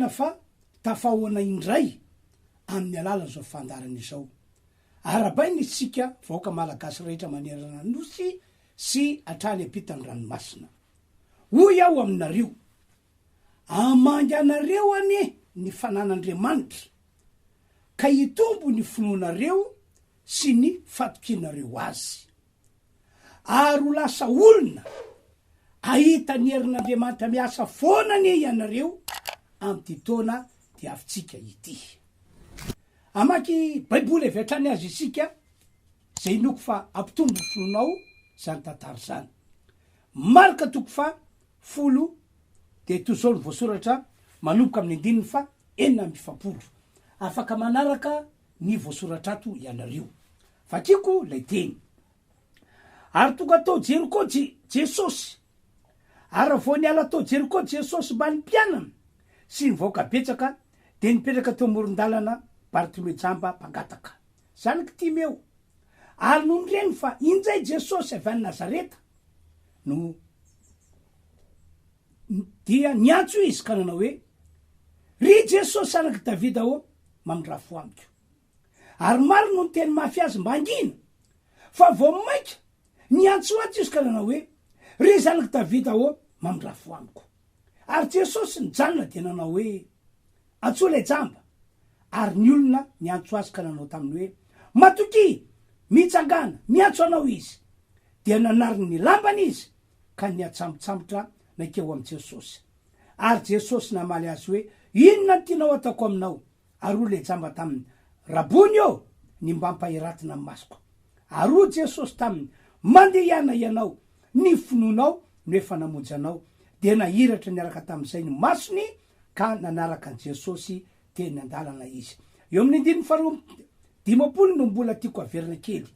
tena fa tafahoana indray amin'ny alala zao fandarana izao. Arabainy isika vahoaka malagasy rehetra manerana nosy sy atrany ampitany ranomasina. Hoy aho aminareo, amangy anareo ane ny fanan'Andriamanitra, ka hitombo ny finoanareo sy ny fatokinareo azy. Ary ho lasa olona ahita ny herin'Andriamanitra miasa foana ane ianareo amty taona dia avitsika ity. Amaky baiboly avy hatrany azy isika, zay noko fa ampitombo finoanao zany tantara zany. Marika toko fa 10 de tozao ny voasoratra manomboka amin'ny 9 fa 4. Afaka manaraka ny voasoratra ato ianareo. Fakiko lay teny. Ary tonga tao Jeriko Jesosy. Ary vao niala tao Jeriko Jesosy mba nimpianana sy ny vahoaka betsaka, de nipetraka teo amoron-dalana Bartolome jamba mpangataka. Zany Timeo. Ary no nireny fa injay Jesosy avy any Nazareta no dia niantso izy ka nanao hoe, ry Jesosy sanaky Davida ao, mamindrafo amiko. Ary maro no teny mafy azy mba angina, fa vao maika niantso ato izy ka nanao hoe, ry zanaky Davida ao, mamindrafo amiko. Ary Jesosy nijanona dia nanao hoe, antsoa lay jamba. Ary ny olona niantso azy ka nanao taminy hoe, matoky, mitsangana, miantso anao izy. Dia nanariny ny lambany izy, ka niatsambontsambotra nakeo amin'ny Jesosy. Ary Jesosy namaly azy hoe, inona ny tianao ataoko aminao? Ary ho lay jamba taminy, rabony eo, ny mba mpahiratina amin'ny masoko. Ary ho Jesosy taminy, mandehana ianao, ny finoanao no efa namonjy anao. Dia nahiratra niaraka tamin'izay ny masony, ka nanaraka an Jesosy teny andalana izy. Eo amin'ny 15 no mbola tiako averina kely.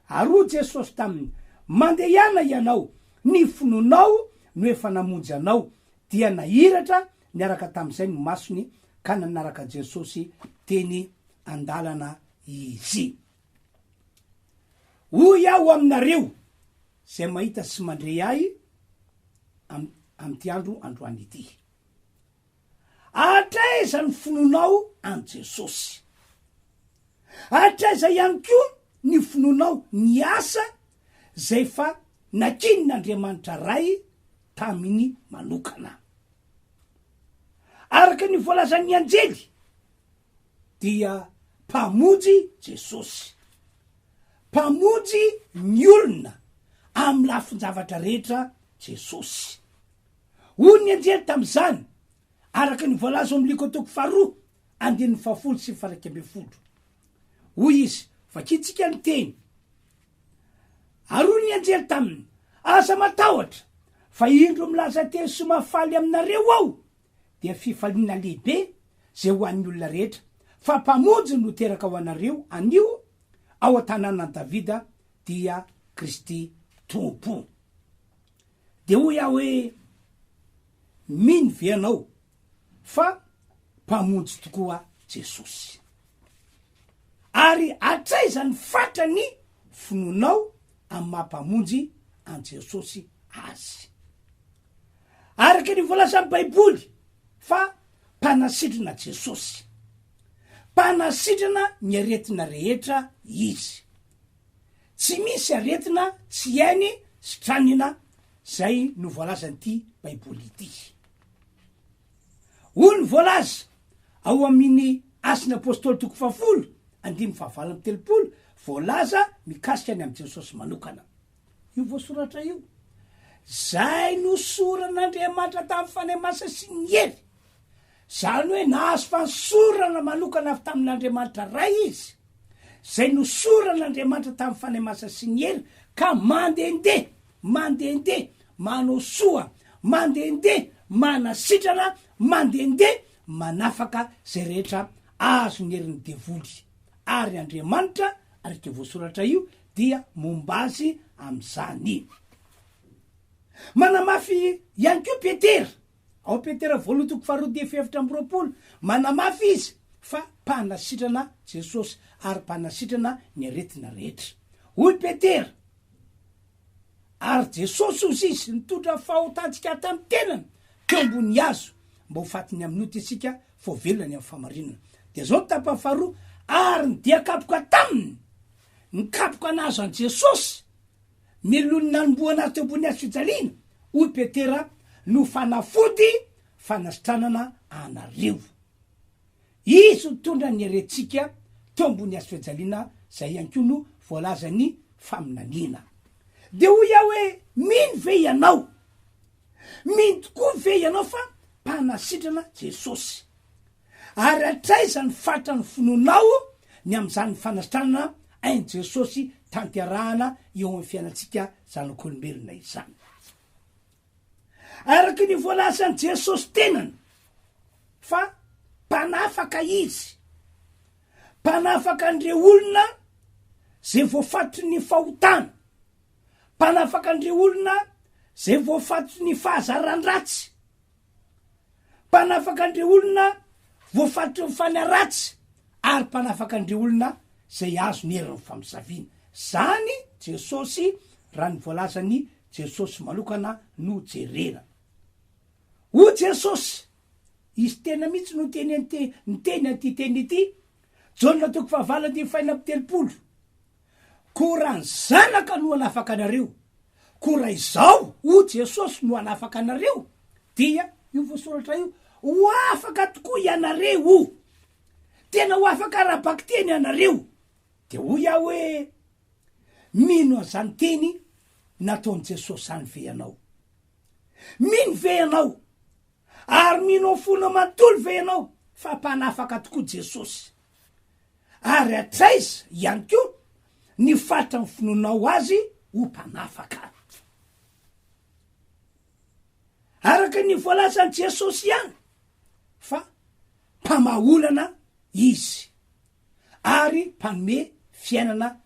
Ary ho Jesosy taminy, mandehana ianao, ny finoanao no efa namonjy anao. Dia nahiratra niaraka tamin'izay ny masony, ka nanaraka Jesosy teny andalana izy. Hoy aho aminareo, zay mahita sy mandre ahy amty androany ity. Hatraiza ny finoanao an Jesosy. Hatraiza ihany koa ny finoanao ny asa zay fa nakinin'Andriamanitra ray taminy manokana. Araka ny voalazan'ny anjely dia mpamonjy Jesosy. Mpamonjy ny olona amin'ny lafin-javatra rehetra Jesosy. Hoy ny anjely tam'izany, araka ny voalaza amin'ny liko toko 2, 10 sy 11. Hoy izy, vakitsika ny teny. Ary hoy ny anjely taminy, aza matahotra, fa indro milaza teny sy mafaly aminareo aho, dia fifaliana lehibe zay ho an'ny olona rehetra, fa mpamonjy no teraka ho anareo anio ao an-tanànan Davida dia Kristy tompo. De hoy aho hoe, miny vianao, fa mpamonjy tokoa Jesosy. Ary hatraiza ny fatrany finoanao amin'ny mampamonjy an Jesosy azy. Araka ny voalazan'ny baiboly fa mpanasitrana Jesosy. Mpanasitrana ny aretina rehetra izy. Tsy misy aretina tsy hainy sy tranina, zay no voalazan'ity baiboly ity. Hoy ny voalaza ao amin'ny Asiny Apôstôly toko 10, 5:30, voalaza mikasika ny amin'ny Jesosy manokana. Io voasoratra io, zay no soran'Andriamanitra tamin'ny fanemasana sy ny hery. Zany hoe nahazo fansorana manokana avy tamin'Andriamanitra ray izy, zay no soran'Andriamanitra tamin'ny fanemasana sy ny hery, ka mandehandeha manao soa, mandehandeha manasitrana, mandehandeha manafaka zay rehetra azo ny herin'ny devoly. Ary Andriamanitra, araka voasoratra io, dia momba azy am'izany. Manamafy ihany koa Petera, ao Petera 2:2, manamafy izy fa mpanasitrana Jesosy ary mpanasitrana ny aretina rehetra. Hoy Petera, ary Jesosy ozy izy nitondra fahotantsika tamin'ny tenany teo ambony hazo, mba ho fatiny amin'ny ota isika fo velony amin'ny famarinana de zao tapafaharoa ary ny dia kapoka taminy ny kapoka anazo an Jesosy milony nanomboana azy teo ambony azy fijaliana hoy Petera no fanafody fanasitranana anareo izy mitondra ny arentsika teo ambony azy fijaliana zay ihany koa no voalaza ny faminaniana de hoy iaho hoe mino ve ianao mino tokoa ve ianao fa mpanasitrana Jesosy ary Hatraiza ny fatrany finoanao ny am'izany fanasitranana ainy Jesosy tanterahana eo amin'ny fiainatsika zanak'olombelona izany araky ny voalazany Jesosy tenany fa mpanafaka izy mpanafaka andreo olona zay voafatry ny fahotana mpanafaka andreo olona zay voafatry ny fahazaran-dratsy mpanafaka andreo olona voafatry ny fanaratsy ary mpanafaka andreo olona zay azo ny heriny famisaviana zany Jesosy raha ny voalazany Jesosy manokana no jerena o Jesosy izy tena mihitsy no teny anty teny ity Jaona toko fahavalany faina telopolo ko raha ny zanaka no anafaka anareo ko raha izao o Jesosy no anafaka anareo dia io voasoratra io ho afaka tokoa ianareo tena ho afaka rahabaky teny ianareo de hoy iaho hoe mino azany teny nataony Jesosy zany ve ianao mino ve ianao ary mino fona mantolo ve ianao fa mpanafaka tokoa Jesosy ary Hatraiza ihany koa ny fatra ny finoanao azy ho mpanafaka araka ny voalazany Jesosy ihany fa mpamaolana izy ary mpanome fiainana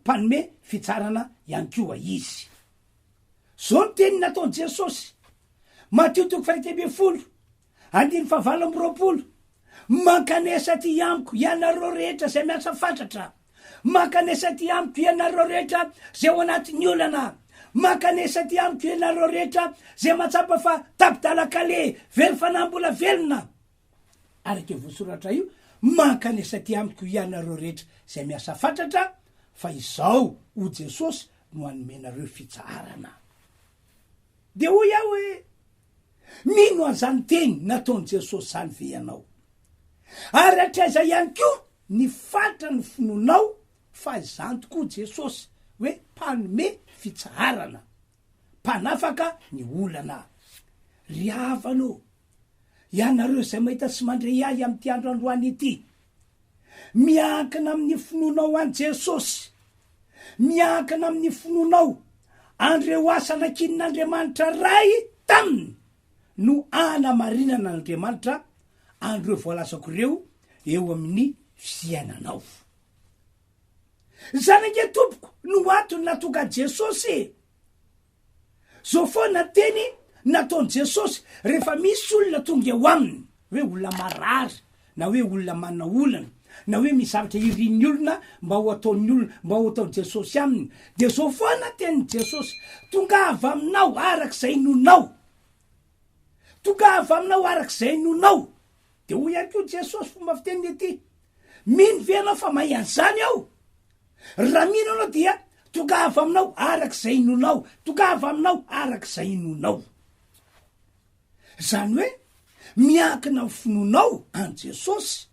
mpanome fitsarana ihany koa izy zao ny teny nataony Jesosy Mateo toko fahatelo folo andiny fahavalo amby roapolo mankanesa ty amiko ianareo rehetra zay miasa fantatra mankanesa ty amiko ianareo rehetra zay ao anatin'ny olana mankanesa ty amiko ianareo rehetra zay matsapa fa tapidalakale very fanambola velona araky voasoratra io mankanesa ty amiko ianareo rehetra zay miasa fantatra fa izao o Jesosy no anomenareo fitsarana de hoy iaho hoe mino azany teny nataony Jesosy zany ve ianao ary Hatraiza ihany koa ny fatra ny finoanao fa izany tokoa Jesosy hoe mpanome fitsarana mpanafaka ny olana ry havano ianareo zay mahita sy mandre ahy am'ty andro androany ity miankina amin'ny finoanao an Jesosy miankina amin'ny finoanao andreo asanankinin'Andriamanitra ray taminy no anamarinana n'Andriamanitra andreo voalazako reo eo amin'ny fiainanao zanake tompoko no antony natonga Jesosy zao foana teny nataony Jesosy rehefa misy olona tonga eo aminy hoe olona marary na hoe olona manana olana na hoe misy zavatra irin'ny olona mba ho ataony olona mba ho ataony Jesosy aminy de zao foana teny Jesosy tonga avy aminao arak'izay nonao tonga avy aminao arak'izay nonao de hoy ihany koa Jesosy fomba fiteniny ety mino ve anao fa mahay an'izany aho raha mino anao dia tonga avy aminao arak'izay nonao tonga avy aminao arak'izay nonao zany hoe miankina amin'ny finoanao an Jesosy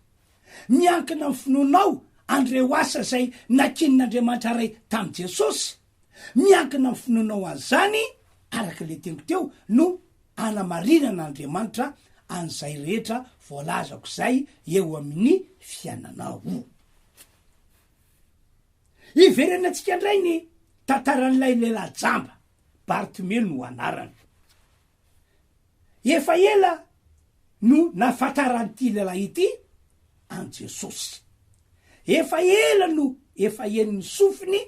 miankina amin'ny finoanao andreo asa zay nakinin'Andriamanitra ray tam Jesosy miankina amin'ny finoanao an'izany arak'le teniko teo no anamarinan'Andriamanitra an'izay rehetra voalazako zay eo amin'ny fiainanao iverenantsika indray ny tantaran'ilay lehilahy jamba Bartimeo no anarany efa ela no nafantaran'ity lehilahy ity an Jesosy efa ela no efa eniny sofiny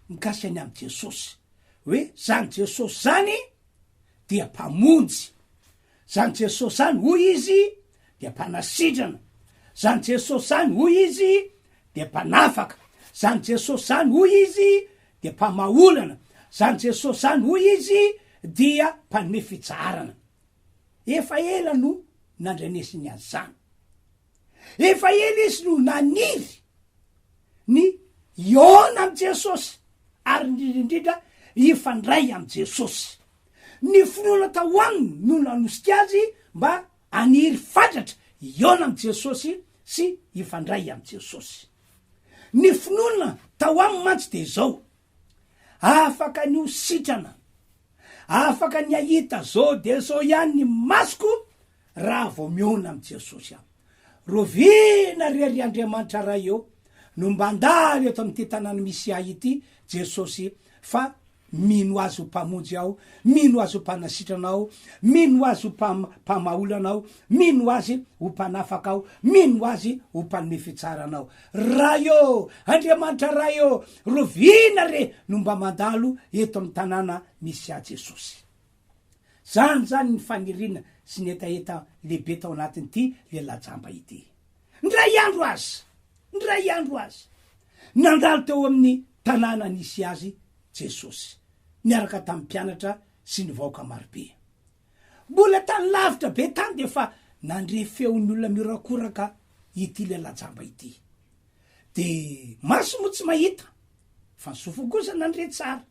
mikasany am Jesosy hoe zany Jesosy zany dia mpamonjy zany Jesosy zany hoy izy dia mpanasitrana zany Jesosy zany hoy izy dia mpanafaka zany Jesosy zany hoy izy dia mpamaolana zany Jesosy zany hoy izy dia mpanome fitsarana efa ela no nandrenesiny azy zany efa ely izy no naniry ny iona am' jesosy ary indrindrindrindra ifandray am' jesosy ny finoana tao aminy no nanosika azy mba aniry fatratra iona am' jesosy sy ifandray am' jesosy ny finoana tao aminy mantsy de zao afaka nio sitrana afaka ny ahita zao de zao ihany ny masoko raha vao miona am' jesosy am rovina reryandriamanitra raha eo no mba andalo eto am'ty tanàna misy ahy ity jesosy fa mino azy ho mpamonjy ao mino azy ho mpanasitranao mino azy ho mpamaolanao mino azy ho mpanafaka ao mino azy ho mpanome fitsaranao raha eo andriamanitra raha eo rovina re no mba mandalo eto am'ny tanàna misy a jesosy zany zany ny fanirina sy ny etaeta lehibe tao anatiny ity le lajamba ity ndray andro azy nandalo teo amin'ny tanàna nisy azy jesosy niaraka tam'ny mpianatra sy ny vaoka marobe mbola tany lavitra be tany de fa nandre feon'ny olona mirakoraka ity le lajamba ity de maso mo tsy mahita fa nsofo kosa nandre tsara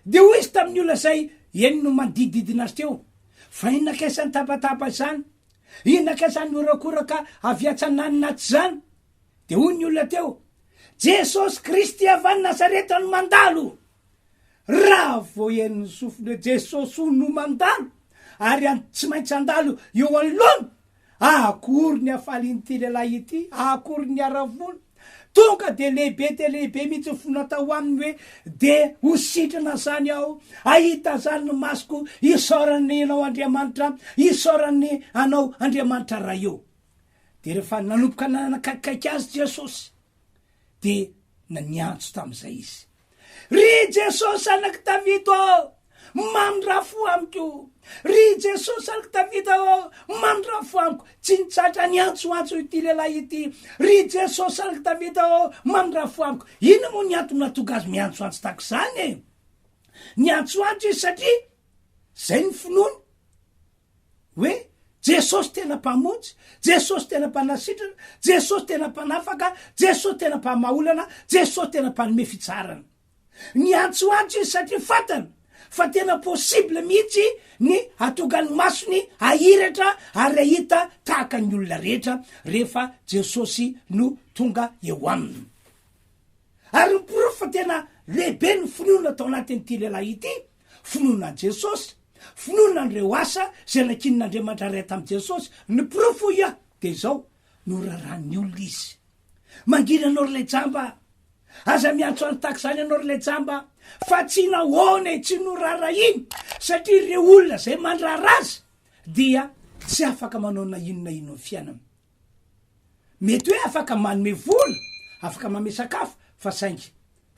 de ho izy tamin'ny olona zay eny no mandididina azy teo fa inakaisan'ny tapatapa zany inakaisan'ny mirakoraka aviatsananinaty zany de ho ny olona teo jesosy kristy avany nazareta no mandalo raha vo eniny sofony jesosy ho no mandalo ary tsy maintsy andalo eo anoloana akory ny afaliny lehilahy ity akory ny aravony tonga de lehibe mihitsy fona tao aminy hoe de ho sitrana zany aho ahita zany no masoko isorany anao andriamanitra isorany anao andriamanitra raha eo de rehefa nanomboka nanakakaiky azy jesosy de naniantso tam'izay izy ry jesosy anaky davida mamindrafo amiko ry jesosy anaky davida mamindrafo amiko tsy nitsatra niantsoantso ity lehilahy ity ry jesosy anaky davida mamindrafo amiko ino moa nianto natonga azy miantsoantso tako zany e niantsoantso izy satria zay ny finoany hoe jesosy tena mpamonjy jesosy tena mpanasitrana jesosy tena mpanafaka jesosy tena mpamaolana jesosy tena mpanome fitsarana niantsoantso izy satria fatana fa tena possible mihitsy ny atongany masony ahiratra ary ahita tahaka ny olona rehetra rehefa jesosy no tonga eo aminy ary nyporofo fa tena lehibe ny finoana tao anatin'ity lehilahy ity finoana jesosy finoana andreo asa zay nakinin'andriamanitra ray tam'i jesosy ny porofo ia de zao no raran'ny olona izy mangina anao rylay jamba aza miantso any taky zany anao rylay jamba fa tsy nahoana tsy no rara iny satria re olona zay mandrara azy dia tsy afaka manao na ino ny fiainana mety hoe afaka manome vola afaka mame sakafo fa saingy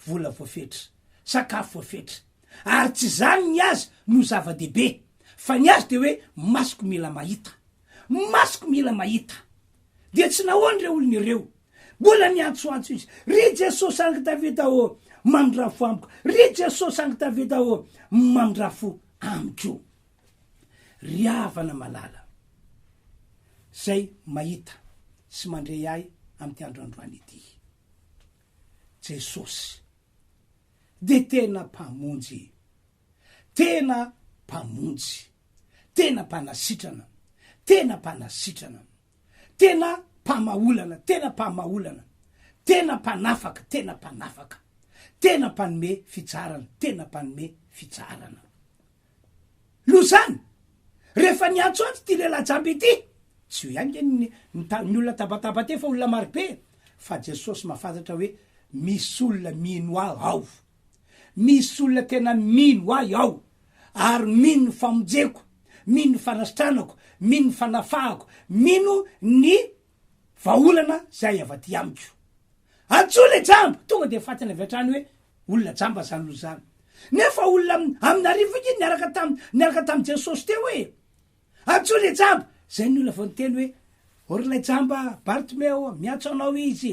vola voafetra sakafo voafetra ary tsy zany ny azy no zava-dehibe fa ny azy de hoe masoko mila mahita de tsy nahoany re olona ireo mbola niantsoantso izy ry jesosy anaky davida mamindrafo amiko ry jesosy anaky davida mamindrafo amiko ry avana malala zay mahita sy mandray ahy am'ty androandroany ity jesosy de tena mpamonjy tena mpanasitrana tena mpamaolana tena mpanafaka tena mpanome fitsarana lo zany rehefa niantsoantso ty le lajamby ity tsy ho ihany ny olona tabataba te fa olona marobe fa jesosy mahafantatra hoe misy olona mino ahy ao misy olona tena mino ahy ao ary mino ny famonjeko mino ny fanasitranako mino ny fanafahako mino ny vaolana zay avaty amiko antso le jamba tonga de fatiny avy atrany hoe olona jamba zany lo zany nefa olona amin'ny arivo iny niaraka tamy jesosy teo hoe antso le jamba zay ny olona vo niteny hoe orylay jamba bartomeo miantso anao izy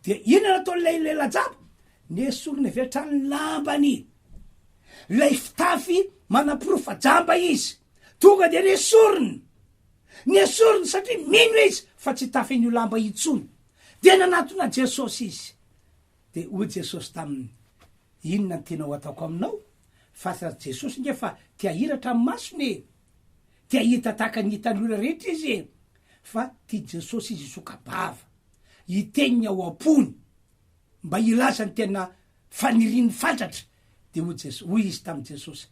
de ino nataon'lay lajamba nesorony avy atrany lambany lay fitafy manaprofa jamba izy tonga de nesorony ny esoriny satria mino izy fa tsy tafen'io lamba itsony de nanatona Jesosy izy. De hoy Jesosy taminy, inona ny tena ho ataoko aminao? Fa Jesosy ngefa tia hiratra amin'ny masony, tia hita tahaka ny hitan'olona rehetra izy fa tia Jesosy izy isokabava, hiteniny ao am-pony mba ilaza ny tena faniriny fantatra. De hoy izy tamin'i Jesosy,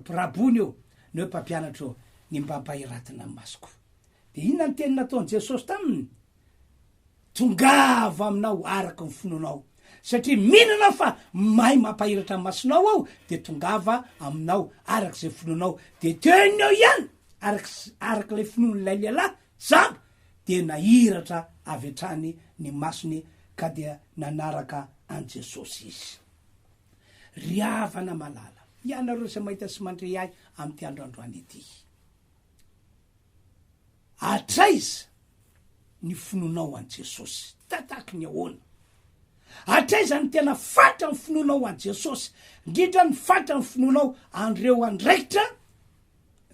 rabony eo na hoe mpampianatra eo, ny mba mpahiratina amin'ny masoko. De inona ny teny nataony Jesosy taminy? Tongava aminao araky ny finoanao, satria minana fa mahay mampahiratra amin'ny masonao ao, de tongava aminao araky zay finoanao. De teony eo ihany araky le finoan'ilay lehilahy zaba de nahiratra avy hatrany ny masony ka dia nanaraka an Jesosy izy. Ry havana malala, ianareo zay mahita sy mandre ahy am'ty androandroany ity, Hatraiza ny finoanao an Jesosy tataky ny ahoana? Hatraiza ny tena fatra ny finoanao an Jesosy, indrindra ny fatra ny finoanao andreo andraikitra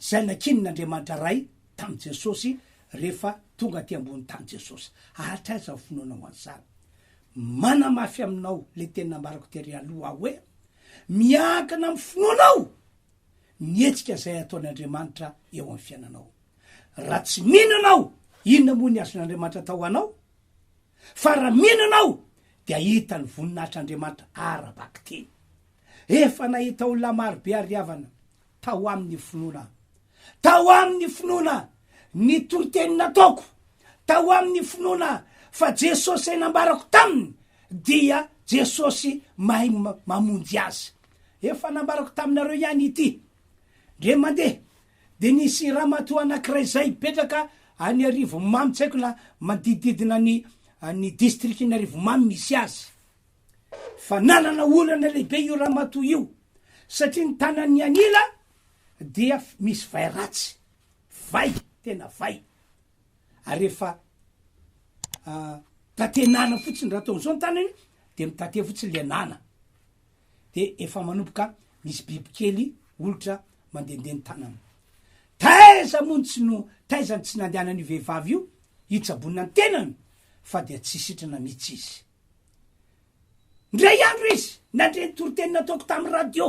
zay nakinin'Andriamanitra ray tamin'i Jesosy rehefa tonga ty ambony tany Jesosy. Hatraiza ny finoanao an'izany? Manamafy aminao le tena nambarako tery aloha hoe miankina amin'ny finoanao ny hetsika zay ataon'Andriamanitra eo amin'ny fiainanao. Raha tsy mino anao, inona moa ny azon'Andriamanitra tao anao? Fa raha mino anao de ahita ny voninahitr'Andriamanitra arabaky teny. Efa nahita olona marobe ary havana tao amin'ny finoana, tao amin'ny finoana ny toriteny nataoko, tao amin'ny finoana fa Jesosy ay nambarako taminy dia Jesosy mahay mamonjy azy. Efa nambarako taminareo ihany ity, ndre mandeha de nisy ramatoa anankiray zay petraka any Arivomamy, tsy haiko na manodididina ny distrikiny Arivomamy misy azy, fa nanana olana lehibe io ramatoa io satria ny tanany anila dia misy vai ratsy, vai tena vai. Ary efa tatenana fotsiny raha taon'izao ny tanany de mitate fotsiny le nana, de efa manomboka misy bibikely olotra mandehandeha ny tanany. Taiza montsy taiza ny tsy nandehanany vehivavy io hitsabonina ny tenany fa dia tsy sitrana mihitsy izy. Ndray andro izy nandre ny toriteny nataoko tamin'ny radio,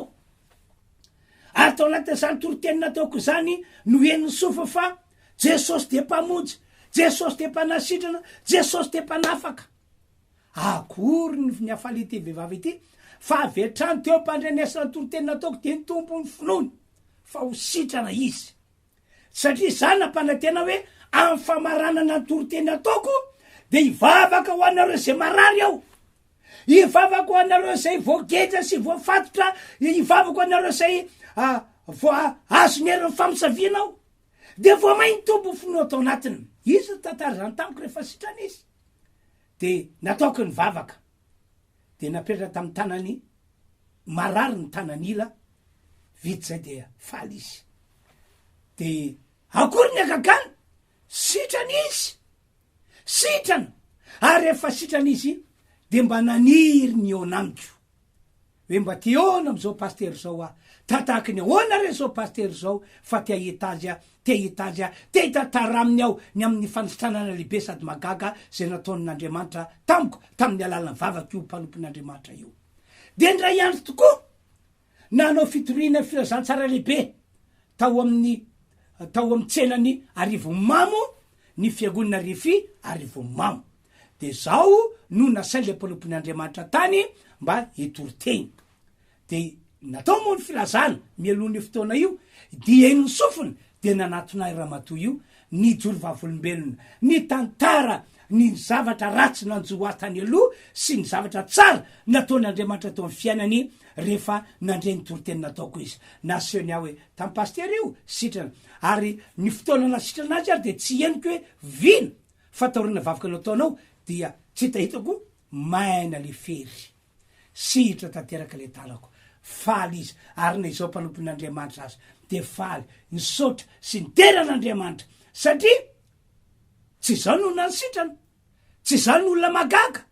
ary tao anatin'izany toriteny nataoko zany no eniny sofa fa Jesosy de mpamonjy, Jesosy de mpanasitrana, Jesosy de mpanafaka. Akory ny afaly ity vehivavy ity fa avy hatrany teo mpandrenesana toriteny nataoko de ny tompony finoany fa ho sitrana izy. Satria zany nampanantena hoe amin'ny famaranana ny toriteny ataoko de hivavaka ho anareo zay marary ao, hivavaka ho anareo zay voagetra sy voafatotra, hivavaka ho anareo zay azo ny herin'ny famosaviana ao, de voa mainy tompo finoa atao anatiny. Izy tantara zany tamiko rehefa sitrana izy de nataoko ny vavaka de napetraka tamin'ny tanany marary ny tanan'ila vity zay de faly izy. De akory ny akakany sitrana izy, sitrana, ary rehefa sitrana izy de mba naniry ny eo namiko hoe mba te ona am'izao paster zao tataky ny ahoana re zao paster zao fa te hitatara aminy aho ny amin'ny fanisitranana lehibe sady magaga zay nataon'Andriamanitra tamiko tamin'ny alalany vavaka io mpanompon'Andriamanitra io. De ndray andro tokoa nanao fitoriana filazantsara lehibe tao amin'ny tsenany Arivomamo, ny fiangonana RHEFI Arivomamo. De zao no nasay le mpanompon'Andriamanitra tany mba hitoriteny. De natao moa ny filazana mialohan'io fotoana io dia eny ny sofiny de nanatonay ramatoa io ny joro vavolombelona, ny tantara, ny zavatra ratsy nanjoa tany aloha sy ny zavatra tsara nataon'Andriamanitra tao amin'ny fiainany rehefa nandre ny toriteny nataoko izy. Nasehony aho hoe tamin'ny paster io sitrana, ary ny fotoana nasitrana azy ary de tsy henoko hoe vina fataorina vavaka nataonao dia tsy hitahitako maina le fery, sihitra tanteraka le talako. Faly izy, ary na izao mpanompon'Andriamanitra azy de faly, nisaotra sy nideran'Andriamanitra satria tsy zao no olona nisitrana, tsy zao no olona magaga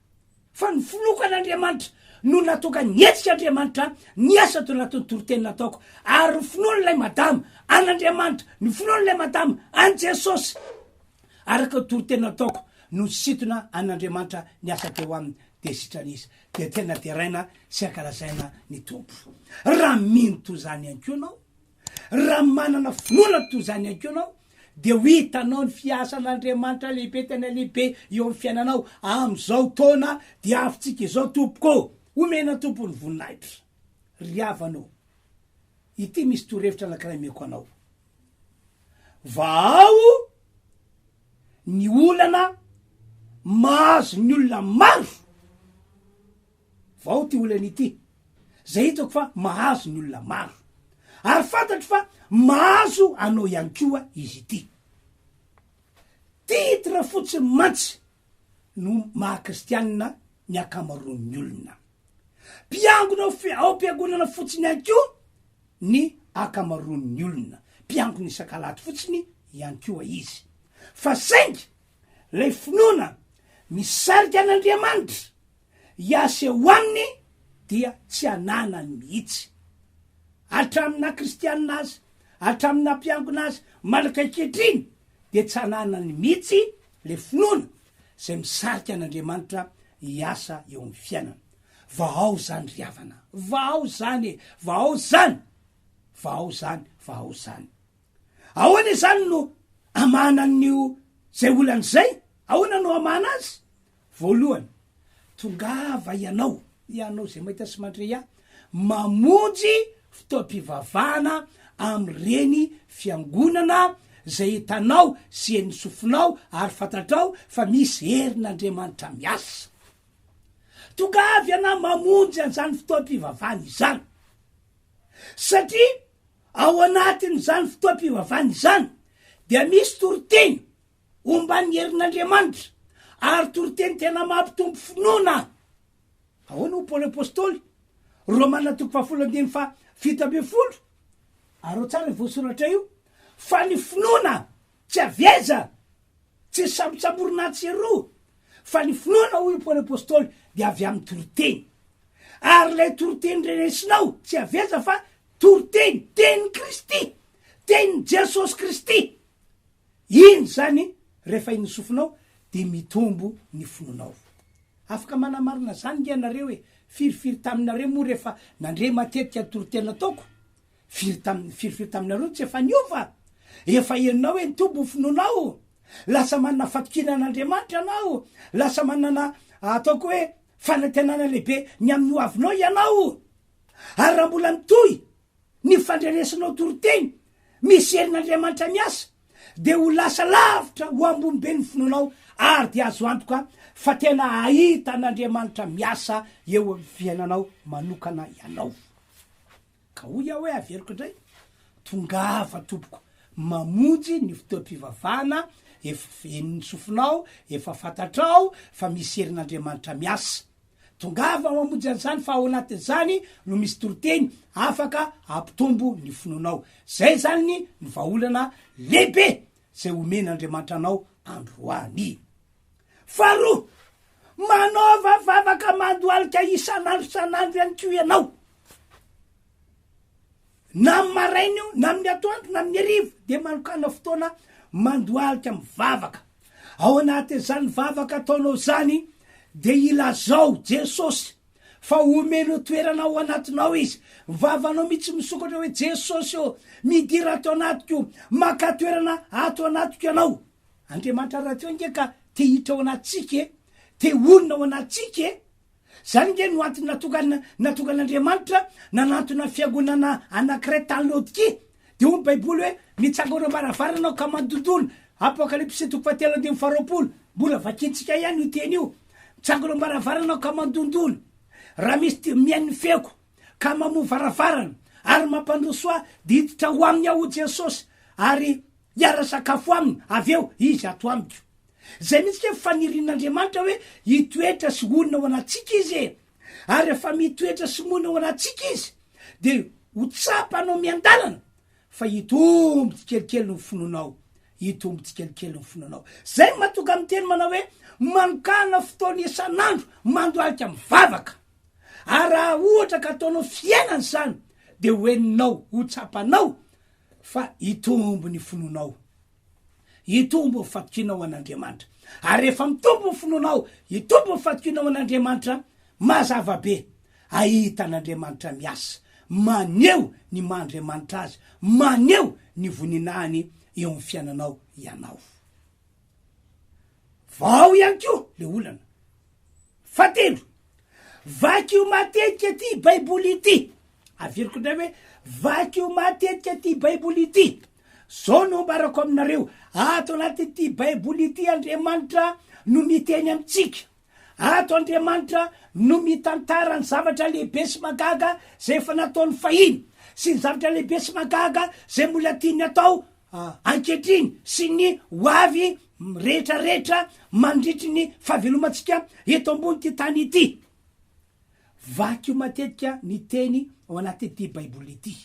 fa ny finokan'Andriamanitra no natoka nietsika Andriamanitra ny asa to nataony toroteny nataoko ary ny finoan'ilay madama an'Andriamanitra ny finoan'ilay madama an Jesosy araka toroteny nataoko no sitona an'Andriamanitra ny asa teo aminy de sitranizy de tena de raina sy akalazaina ny tompo raha mino to zany ihany ko anao raha manana finoana to zany ihany ko anao de ho hitanao ny fiasan'Andriamanitra lehibe tena lehibe eo amin'ny fiainanao am'izao taona de avitsika izao tompoko omena tompo ny voninahitra riavanao ity misy torohevitra anankiray meko anao vao ny olana mahazo ny olona maro vao ty olana ity zay hitako fa mahazo ny olona maro ary fantatry fa mahazo anao ihany koa izy ity titra fotsiny mantsy no maha-kristianina ny akamaroan'ny olona mpiangona ao mpiangonana fotsiny ihany koa ny akamaroan'ny olona mpiangona isan-kalaty fotsiny ihany koa izy fa saingy lay finoana misarika an'Andriamanitra hiasa eo aminy dia tsy ananany mihitsy hatramina kristianina azy hatramina mpiangona azy malaka ankehitriny de tsy ananany mihitsy le finoana zay misarika an'Andriamanitra hiasa eo amin'ny fiainana vao zany riavana vao zany vao zany vao zany vao zany ahoana zany no amanan'io zay olan'izay ahoana no amana azy voalohany tongava ianao zay mahita sy mandrea mamonjy fotoam-pivavahana am'ireny fiangonana zay hitanao sy eny sofinao ary fantatrao fa misy herin'Andriamanitra miasa tongavy ana mamonjy an'izany fotoam-pivavahana izany satria ao anatin'izany fotoam-pivavahana izany dia misy toroteny omban'ny herin'Andriamanitra ary toroteny tena mampitombo finoana ahoana ho Paoly apôstôly Romana 7:10 ary tsara ny voasoratra io fa ny finoana tsy aveza tsy sambosamborina tsy roa fa ny finoana hoy Paoly apôstôly de avy amin'ny toroteny ary lay toroteny renesinao tsy aveza fa toroteny teny Kristy teny Jesosy Kristy iny zany rehefa iny sofinao de mitombo ny finoanao afaka manamarina zany nge anareo hoe firifiry taminareo moa rehefa nandre matetika toroteny ataoko firifiry taminareo tsy efa niova efa enao hoe nitombo finoanao lasa manana fatokina an'Andriamanitra anao lasa manana ataoko hoe fanantenana lehibe ny amin'ny hoavinao ianao ary raha mbola mitoy ny fandrenesanao toroteny misy herin'Andriamanitra miasa de ho lasa lavitra ho ambony be ny finoanao ary de azo antoka fa tena ahita an'Andriamanitra miasa eo amin'ny fiainanao manokana ianao ka hoy aho hoe averiko indray tongava tompoko mamonjy ny fotoam-pivavahana efa ny sofinao efa fantatrao fa misy herin'Andriamanitra miasa tongava mamonjy an'izany fa ao anatin'izany no misy toroteny afaka ampitombo ny finoanao zay zany ny vahaolana lehibe zay omen'Andriamanitra anao androany faharoa manaova vavaka mandoalika isan'andro ihany ko ianao na amin'ny maraina io na amin'ny atoandro na amin'ny hariva de manokana fotoana mandoalika mivavaka ao anatin'izany vavaka ataonao zany de ilazao Jesosy fa omeno toerana ao anatinao izy vavanao mihitsy misokatra hoe Jesosy io midira ato anatiko maka toerana ato anatiko ianao Andriamanitra raha teo nge ka te hitra ao anatsika te olona ao anatsika zany nge no antony natokan'Andriamanitra nanantona fiangonana anankiray tany Laodikia de ho baiboly hoe mitsanga ora baravarana ka mandondolo Apokalipsy 3:20 mbola vakintsika ihany io teny io mitsanga ora baravarana ka mandondolo raha misy miain'ny feko ka mamoa varavarana ary mampandrosoa de hiditra ho aminy aho Jesosy ary hiara sakafo aminy avy eo izy ato amiko zay mitsy ke fanirin'Andriamanitra hoe hitoetra sy onina ao anatsika izy ary efa mitoetra sy monina ao anatsika izy de ho tsapanao miandalana fa hitombo ty kelikely ny finoanao hitombo ty kelikely ny finoanao zay matoka amin'ny teny manao hoe manokana fotoana isan'andro mandoalika mivavaka ary raha ohatra ka ataonao fiainany zany de hoeninao ho tsapanao fa itombo ny finoanao, itombo ny fatokinao an'Andriamanitra. Ary rehefa mitombo ny finoanao, itombo ny fatokinao an'Andriamanitra, mazava be ahita an'Andriamanitra miasa, maneho ny mahandriamanitra azy, maneho ny voninahiny eo amin'ny fiainanao ianao. Vao ihany koa le olana fatelo, vaky io matetika ty baiboly ity, averiko ndray hoe vaky io matetika ty baiboly ity. Zao no ambarako aminareo, ato anaty ty baiboly ity Andriamanitra no miteny amitsika, ato Andriamanitra no mitantara ny zavatra lehibe sy magaga zay efa nataony fahiny, sy ny zavatra lehibe sy magaga zay mbola tiany atao ankehitriny, sy ny hoavy rehetrarehetra mandritry ny fahavelomantsika eto ambony ty tany ity. Vaky io matetika ny teny ao anaty ty baiboly ity.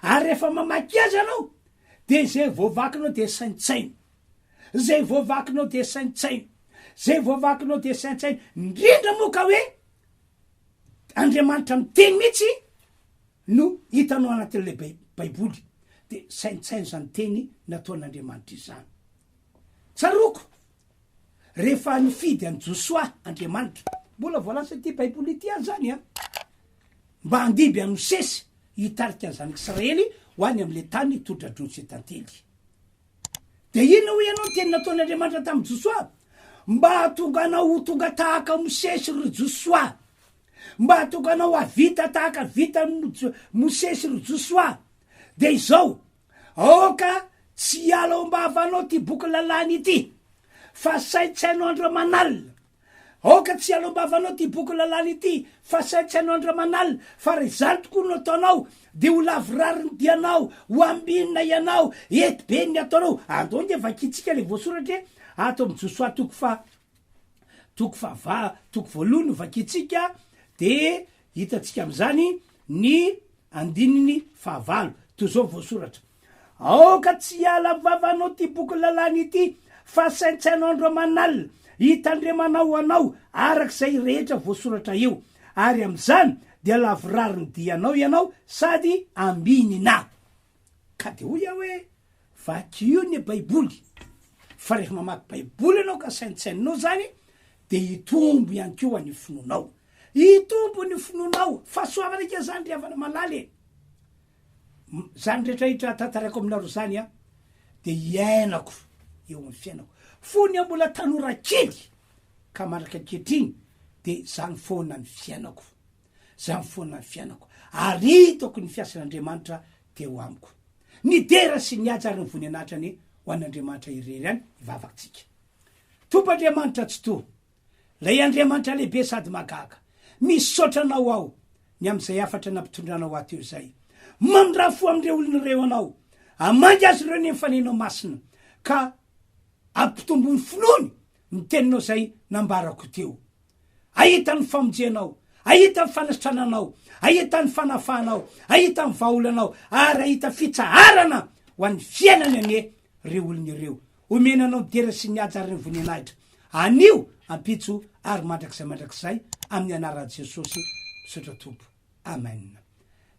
Ary rehefa mamaky azy anao de zay voavakinao de saintsainy, zay voavakinao de saintsainy, zay voavakinao de saintsainy, indrindra moa ka hoe Andriamanitra miteny mihitsy no hitanao anatin'le baiboly, de saintsainy zany teny nataon'Andriamanitra izany. Tsaroko rehefa nifidy any Josoa Andriamanitra, mbola voalasa ty baiboly ity any zany mba handiby any Mosesy hitarika any zanak'Israely ho any am'le tany todradrotsy sy tantely. De ino hoe ianao teny nataon'Andriamanitra tamin'ny Josoa? Mba hatonga anao ho tonga tahaka Mosesy ry Josoa, mba hatonga anao havita tahaka vita Mosesy ry Josoa. De izao, aoka tsy hiala ao mbavanao ty boky lalàny ity, fa saintsainao andro manalina. Aoka tsy hiala ao mbavanao ty boky lalàny ity, fa saintsainao andro manalina. Fa re zany tokoa no ataonao de ho lavorariny dianao, ho ambinina ianao, ety be ny ataonao. Andao nge vakitsika le voasoratra ato amin'ny Josoa toko voalohany vakitsika, de hitatsika am'zany ny andininy fahavalo. To zao voasoratra, aoka tsy hiala vavanao ty boky lalàny ity, fa saintsainao andro manalina, hitandremanao anao arak'izay rehetra voasoratra eo. Ary am'zany de lavorariny dianao ianao sady ambinina. Ka de hoy aho hoe vaky io ny baiboly. Fa rehefa mamaky baiboly anao ka saintsaininao zany, de itombo ihany koa ny finoanao, itombo ny finoanao. Fahasoavana ke zany ry havana malaly zany rehetrahitra tantaraiko aminareo zany de iainako eo amin'ny fiainako. Fony mbola tanora kely ka mandraka ankehitriny de zany foana ny fiainako, zany foana ny fiainako. Aritako ny fiasan'Andriamanitra teo amiko. Ny dera sy ny aja ary ny voninahitra ho an'Andriamanitra irery any ivavatsika. Tompoandriamanitra tsy to, lay Andriamanitra lehibe sady magaga, misotranao ao ny am'izay afatra nampitondranao ato eo zay. Mamindrafo am'ireo olon'ireo anao, amangy azy ireo ny mifanenao masina, ka ampitombony finoany ny teninao zay nambarako teo. Ahita ny famonjenao, ahita ny fanasitrananao, ahita ny fanafahanao, ahita ny vahaolanao, ary ahita fitsaharana ho an'ny fiainany ane reo olon'ireo. Omenanao dera sy ny ajary ny voninahitra. Anio ampitso ary mandrakizay amin'ny anaran'i Jesosy misaotra tompo. Amen.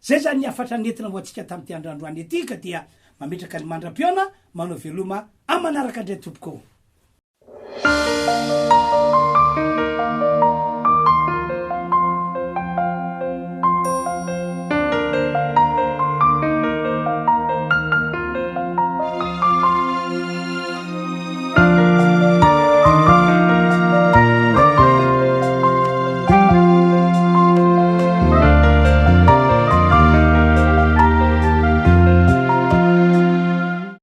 Zay zany ny afatra nentina ho antsika tamin'ity androandroany ity, ka dia mametraka ny mandram-piona manao veloma amanaraka indray tompoko.